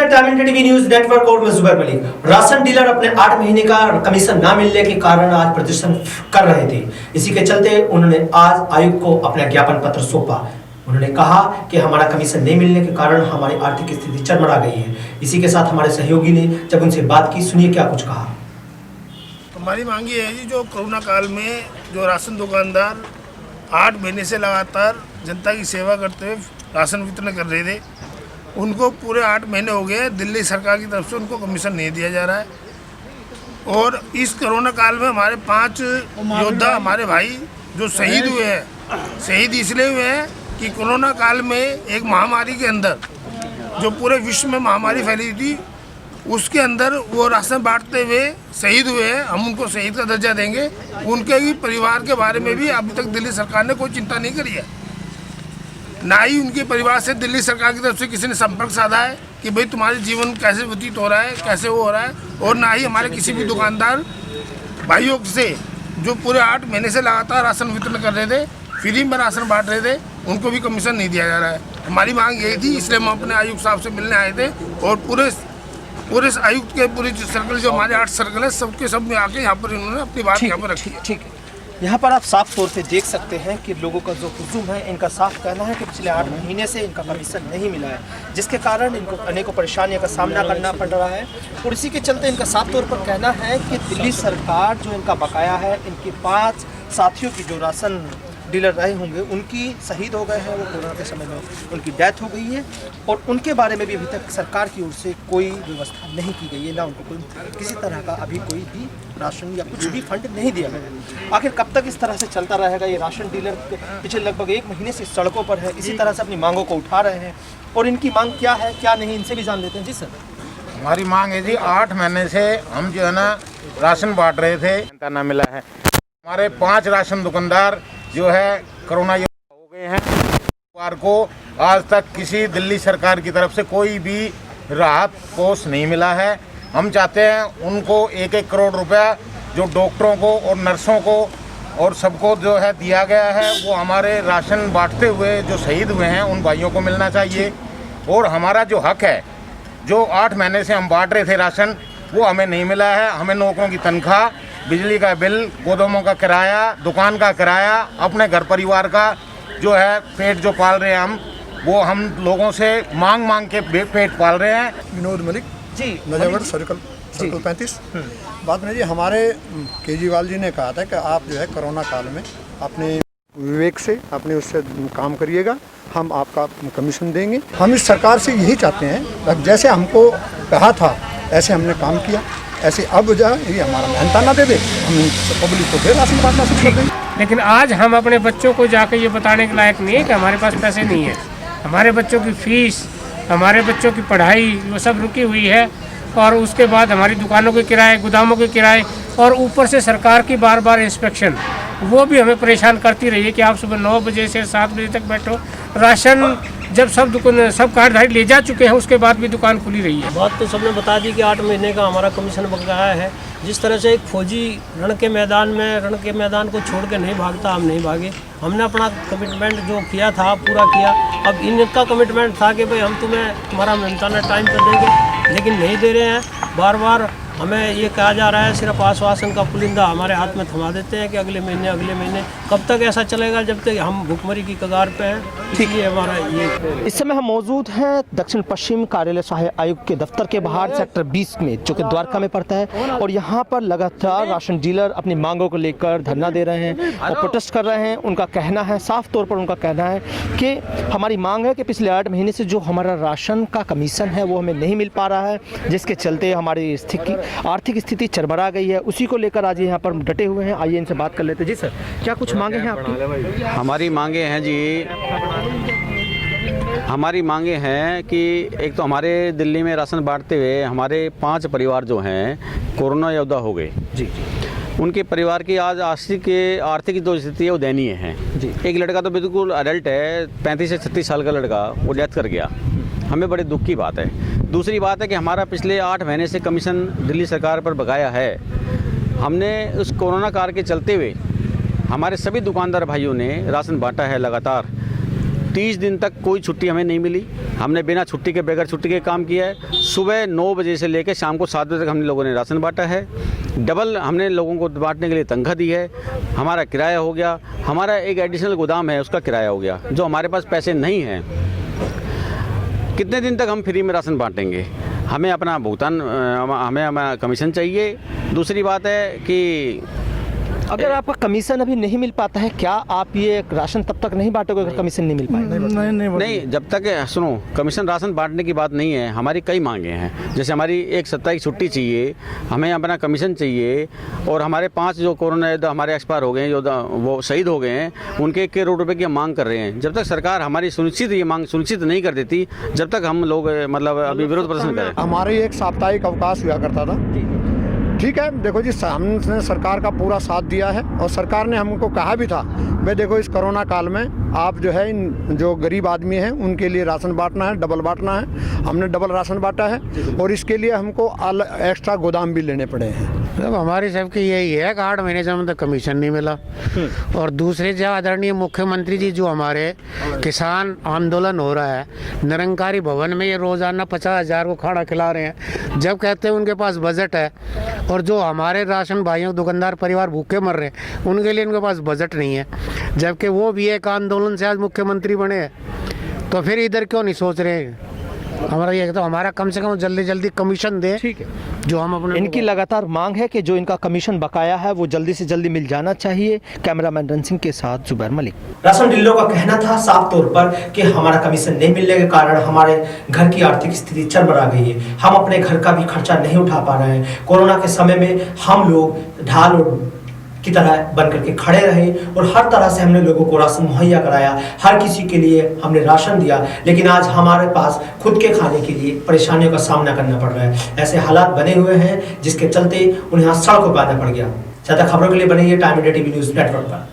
हैं time India TV news network और मैं जुबैर मलिक। राशन डीलर अपने 8 महीने का कमीशन न मिलने के कारण आज प्रदर्शन कर रहे थे। इसी के चलते उन्होंने आज आयुक्त को अपना ज्ञापन पत्र सौंपा। उन्होंने कहा कि हमारा कमीशन नहीं मिलने के कारण हमारी आर्थिक स्थिति चरमरा गई है। इसी के साथ हमारे सहयोगी ने जब उनसे बात की, सुनिए क्या कुछ कहा। हमारी मांग ये है जी, जो कोरोना काल में जो राशन दुकानदार 8 महीने से लगातार जनता की सेवा करते हुए राशन वितरण कर रहे थे, उनको पूरे 8 महीने हो गए, दिल्ली सरकार की तरफ से उनको कमीशन नहीं दिया जा रहा है। और इस कोरोना काल में हमारे 5 योद्धा हमारे भाई जो शहीद हुए हैं, शहीद इसलिए हुए हैं कि कोरोना काल में एक महामारी के अंदर जो पूरे विश्व में महामारी फैली थी, उसके अंदर वो राशन बांटते हुए शहीद हुए हैं। हम उनको शहीद का दर्जा देंगे। उनके ही परिवार के बारे में भी अभी तक दिल्ली सरकार ने कोई चिंता नहीं करी है। ना ही उनके परिवार से दिल्ली सरकार की तरफ से किसी ने संपर्क साधा है कि भाई तुम्हारे जीवन कैसे व्यतीत हो रहा है, कैसे वो हो रहा है। और ना ही हमारे किसी भी दुकानदार भाइयों से जो पूरे 8 महीने से लगातार राशन वितरण कर रहे थे, फ्री में राशन बांट रहे थे, उनको भी कमीशन नहीं दिया जा रहा है। हमारी मांग यही थी, इसलिए हम अपने आयुक्त साहब से मिलने आए थे। और पूरे आयुक्त के पूरे सर्कल जो हमारे 8 सर्कल है, सबके सब में आके यहाँ पर इन्होंने अपनी बात यहाँ पर रखी है। ठीक है, यहाँ पर आप साफ तौर पे देख सकते हैं कि लोगों का जो हुजूम है, इनका साफ कहना है कि पिछले 8 महीने से इनका कमीशन नहीं मिला है, जिसके कारण इनको अनेकों परेशानियों का सामना करना पड़ रहा है। और इसी के चलते इनका साफ तौर पर कहना है कि दिल्ली सरकार जो इनका बकाया है, इनके 5 साथियों की जो राशन डीलर रहे होंगे, उनकी शहीद हो गए हैं, वो कोरोना के समय में उनकी डेथ हो गई है। और उनके बारे में भी अभी तक सरकार की ओर से कोई व्यवस्था नहीं की गई है, ना उनको कोई किसी तरह का अभी कोई भी राशन या कुछ भी फंड नहीं दिया गया है। आखिर कब तक इस तरह से चलता रहेगा? ये राशन डीलर पिछले लगभग 1 महीने से सड़कों पर है, इसी तरह से अपनी मांगों को उठा रहे हैं। और इनकी मांग क्या है क्या नहीं, इनसे भी जान लेते हैं। जी सर, हमारी मांग है जी, 8 महीने से हम जो है ना राशन बांट रहे थे, ना मिला है। हमारे 5 राशन दुकानदार जो है कोरोना हो गए हैं। परिवार को आज तक किसी दिल्ली सरकार की तरफ से कोई भी राहत कोष नहीं मिला है। हम चाहते हैं उनको 1-1 करोड़ रुपया जो डॉक्टरों को और नर्सों को और सबको जो है दिया गया है, वो हमारे राशन बांटते हुए जो शहीद हुए हैं उन भाइयों को मिलना चाहिए। और हमारा जो हक है, जो 8 महीने से हम बांट रहे थे राशन, वो हमें नहीं मिला है। हमें नौकरों की तनख्वाह, बिजली का बिल, गोदामों का किराया, दुकान का किराया, अपने घर परिवार का जो है पेट जो पाल रहे हैं वो हम लोगों से मांग के पेट पाल रहे हैं। विनोद मलिक जी, नजावर सर्कल 35। बात नहीं जी, हमारे केजरीवाल जी ने कहा था कि आप जो है कोरोना काल में अपने विवेक से अपने उससे काम करिएगा, हम आपका कमीशन देंगे। हम इस सरकार से यही चाहते हैं, जैसे हमको कहा था ऐसे हमने काम किया, ऐसे अब जो ये हमारा मेहनता ना दे दे, हम पब्लिक को फिर राशन बांटना शुरू कर देंगे। लेकिन आज हम अपने बच्चों को जाकर ये बताने के लायक नहीं है कि हमारे पास पैसे नहीं है। हमारे बच्चों की फीस, हमारे बच्चों की पढ़ाई, वो सब रुकी हुई है। और उसके बाद हमारी दुकानों के किराए, गोदामों के किराए, और ऊपर से सरकार की बार इंस्पेक्शन, वो भी हमें परेशान करती रही है कि आप सुबह 9 बजे से 7 बजे तक बैठो। राशन जब सब कार्डधारी ले जा चुके हैं, उसके बाद भी दुकान खुली रही है। बात तो सबने बता दी कि 8 महीने का हमारा कमीशन बकाया है। जिस तरह से एक फौजी रण के मैदान को छोड़ के नहीं भागता, हम नहीं भागे। हमने अपना कमिटमेंट जो किया था पूरा किया। अब इनका कमिटमेंट था कि भाई हम तुम्हारा मेहनताना टाइम पर देंगे, लेकिन नहीं दे रहे हैं। बार हमें ये कहा जा रहा है, सिर्फ आश्वासन का पुलिंदा हमारे हाथ में थमा देते हैं कि अगले महीने। कब तक ऐसा चलेगा? जब तक हम भुखमरी की कगार पे हैं। ठीक है, हमारा ये इस समय हम मौजूद हैं दक्षिण पश्चिम कार्यालय सहायक आयुक्त के दफ्तर के बाहर सेक्टर 20 में, जो कि द्वारका में पड़ता है। और यहाँ पर लगातार राशन डीलर अपनी मांगों को लेकर धरना दे रहे हैं और प्रोटेस्ट कर रहे हैं। उनका कहना है, साफ तौर पर उनका कहना है कि हमारी मांग है कि पिछले 8 महीने से जो हमारा राशन का कमीशन है वो हमें नहीं मिल पा रहा है, जिसके चलते हमारी आर्थिक स्थिति चरमरा गई है। उसी को लेकर आज यहाँ पर डटे हुए हैं। आइए इनसे बात कर लेते हैं। जी सर, क्या कुछ मांगे हैं आपकी? हमारी मांगे हैं जी, हमारी मांगे हैं कि एक तो हमारे दिल्ली में राशन बांटते हुए हमारे 5 परिवार जो हैं कोरोना योद्धा हो गए जी। उनके परिवार की आज आर्थिक जो स्थिति है वो दयनीय है जी। एक लड़का तो बिल्कुल अडल्ट है, 35 से 36 साल का लड़का, वो डेथ कर गया। हमें बड़े दुख की बात है। दूसरी बात है कि हमारा पिछले 8 महीने से कमीशन दिल्ली सरकार पर बकाया है। हमने उस कोरोना काल के चलते हुए हमारे सभी दुकानदार भाइयों ने राशन बांटा है लगातार। 30 दिन तक कोई छुट्टी हमें नहीं मिली। हमने बिना छुट्टी के, बगैर छुट्टी के काम किया है। सुबह 9 बजे से लेकर शाम को 7 बजे तक हम लोगों ने राशन बांटा है। डबल हमने लोगों को बांटने के लिए तनख्वाह दी है। हमारा किराया हो गया, हमारा एक एडिशनल गोदाम है उसका किराया हो गया। जो हमारे पास पैसे नहीं हैं, कितने दिन तक हम फ्री में राशन बांटेंगे? हमें अपना भुगतान, हमें कमीशन चाहिए। दूसरी बात है कि अगर आपका कमीशन अभी नहीं मिल पाता है, क्या आप ये राशन तब तक नहीं बांटोगे अगर कमीशन नहीं मिल पाएगा? नहीं, जब तक, सुनो, कमीशन राशन बांटने की बात नहीं है। हमारी कई मांगे हैं, जैसे हमारी एक सप्ताह की छुट्टी चाहिए, हमें अपना कमीशन चाहिए, और हमारे 5 जो कोरोना योद्धा हमारे एक्सपायर हो गए हैं, योद्धा वो शहीद हो गए हैं, उनके 1 करोड़ रुपये की हम मांग कर रहे हैं। जब तक सरकार हमारी ये मांग सुनिश्चित नहीं कर देती, जब तक हम लोग मतलब अभी विरोध प्रदर्शन करें। हमारे एक साप्ताहिक अवकाश हुआ करता था, ठीक है। देखो जी, हमने सरकार का पूरा साथ दिया है और सरकार ने हमको कहा भी था, भाई देखो इस कोरोना काल में आप जो है इन जो गरीब आदमी हैं उनके लिए राशन बांटना है, डबल बांटना है। हमने डबल राशन बांटा है और इसके लिए हमको एक्स्ट्रा गोदाम भी लेने पड़े हैं। मतलब हमारी सबकी यही है कि 8 महीने से हमें तो कमीशन नहीं मिला। और दूसरे जो आदरणीय मुख्यमंत्री जी, जो हमारे किसान आंदोलन हो रहा है, निरंकारी भवन में ये रोजाना 50,000 को खाना खिला रहे हैं, जब कहते हैं उनके पास बजट है, और जो हमारे राशन भाइयों दुकानदार परिवार भूखे मर रहे हैं उनके लिए उनके पास बजट नहीं है, जबकि वो भी एक आंदोलन से आज मुख्यमंत्री बने हैं। तो फिर इधर क्यों नहीं सोच रहे हैं? हमारा ये तो हमारा कम से कम जल्दी जल्दी कमीशन दे, ठीक है, जो हम अपने। इनकी लगातार मांग है कि जो इनका कमीशन बकाया है वो जल्दी से जल्दी मिल जाना चाहिए। कैमरामैन रन सिंह के साथ जुबैर मलिक। राशन डीलरों का कहना था साफ तौर पर कि हमारा कमीशन नहीं मिलने के कारण हमारे घर की आर्थिक स्थिति चरमरा गई है, हम अपने घर का भी खर्चा नहीं उठा पा रहे हैं। कोरोना के समय में हम लोग ढाल की तरह बन करके खड़े रहे और हर तरह से हमने लोगों को राशन मुहैया कराया, हर किसी के लिए हमने राशन दिया, लेकिन आज हमारे पास खुद के खाने के लिए परेशानियों का सामना करना पड़ रहा है। ऐसे हालात बने हुए हैं जिसके चलते उन्हें सड़कों पर आना पड़ गया। ज़्यादा खबरों के लिए बने time India TV news network पर।